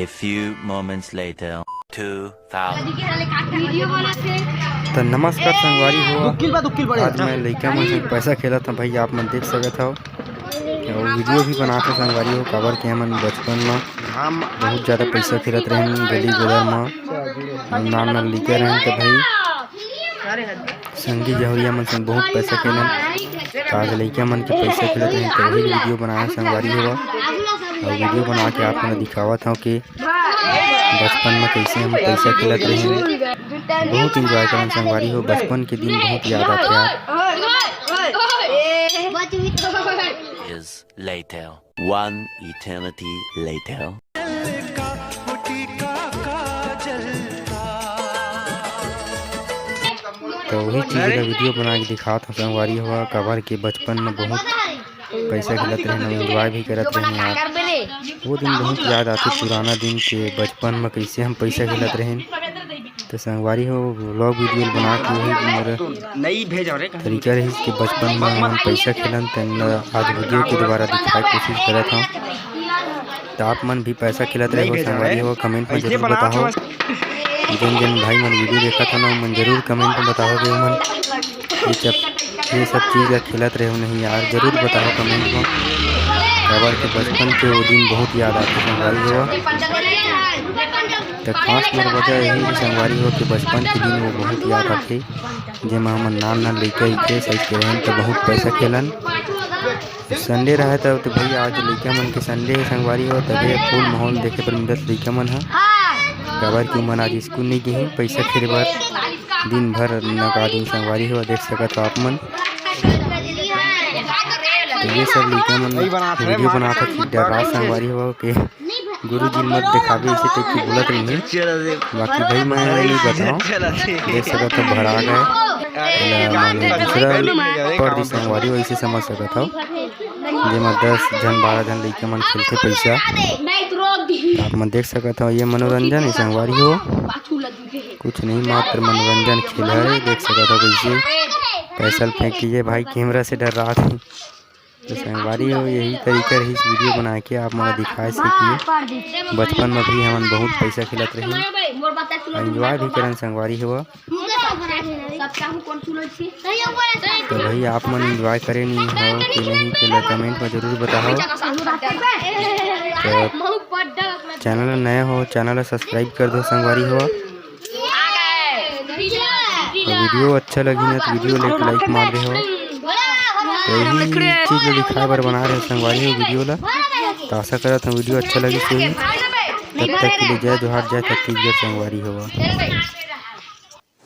A few moments later, 2000. तो नमस्कार संगवारी हो। आज मैं लड़का मन संग पैसा खेला था भाई, आप मन देख सकत हो। वीडियो भी बनाते संगवारी हो, काबर के हमन बचपन में बहुत ज़्यादा पैसा खेलत रहन गली गदर में। नान नान लड़का रहन तो भाई संगी जहरिया मन संग बहुत पैसा खेलन। आज लड़का मन के पैसा खेलत रहन तो वही वीडियो बनाया संगवारी हो। और वीडियो बना के आप मन दिखावत हूँ कि बचपन में कैसे हम पैसा खेलत रहे। बहुत इंजॉय करन संगवारी हो, बचपन के दिन बहुत याद आते यार। Years later, one eternity later. तो वही चीज़ का वीडियो बना के दिखाता हूँ संगवारी हुआ। कवर के बचपन में बहुत पैसा खेलत रहे, इंजॉय भी करत रहे यार। वो दिन बहुत याद आते, पुराना दिन के बचपन में कैसे हम पैसा खेलत रहे। तो संगवारी हो व्लॉग वीडियो बना के वही मेरा तरीका रही कि बचपन में हम पैसा खेलन। तो आज वीडियो के द्वारा दिखाए कोशिश करत हूँ। तो आप मन भी पैसा खेलत रहे हो संगवारी हो, कमेंट में जरूर बताओ। जिन जिन भाई मन वीडियो देखा था ना मन जरूर कमेंट में बताओगे मन ये सब चीज़ खेलत रहे हो नहीं यार, जरूर बताओ कमेंट में। खबर के बचपन के वो दिन बहुत याद आते संगवारी हो। तो खास मेरे वजह यही संगवारी हो कि बचपन के दिन वो बहुत याद आते, जिसमें हम नान नान लड़का थे सच के रहन तो बहुत पैसा खेलन। संडे रहा था तो भाई आज लड़का मन के संडे संगवारी हो, तभी फुल माहौल देखे पर मिलत लड़का मन है। कबर की मन आज स्कूल नहीं गई, पैसा खेले बर दिन भर नका दिन संगवारी हो, देख सकत हो आप मन। तो ये सब लड़का मन वीडियो बनाता कि डरा संगवारी हो के गुरुजी मत दिखावे इसे टाइप की बोलत रही। बाकी भाई मैं नहीं बताऊँ, देख सकत हो भरा गए माने दूसरा पर दी संगवारी हो इसे समझ सकत हो। जेमा 10 जन 12 जन लड़का मन खेलते पैसा, आप मन देख सकते हो। ये मनोरंजन है संगवारी हो, कुछ नहीं मात्र मनोरंजन खेल है। देख सकते हो कैसे पैसा फेंक कीजिए भाई, कैमरा से डर रहा था। तो संगवारी हो यही तरीका रही इस वीडियो बना के आप मन दिखाए से कि बचपन में भी हम बहुत पैसा खेलत रही, एंजॉय भी करन संगवारी हो। तो भाई आप मन एंजॉय करे नहीं हो कि नहीं खेला, कमेंट में जरूर बताओ। तो चैनल नया हो चैनल सब्सक्राइब कर दो संगवारी हो। तो वीडियो अच्छा लगी ना तो वीडियो लाइक मार दे हो। तो यही चीज़ दिखाए बार बना रहे संगवारी हो वीडियो ला। तो आशा करता हूँ वीडियो अच्छा लगी सही। तब तक के लिए जय जोहार जय छत्तीसगढ़ संगवारी हो।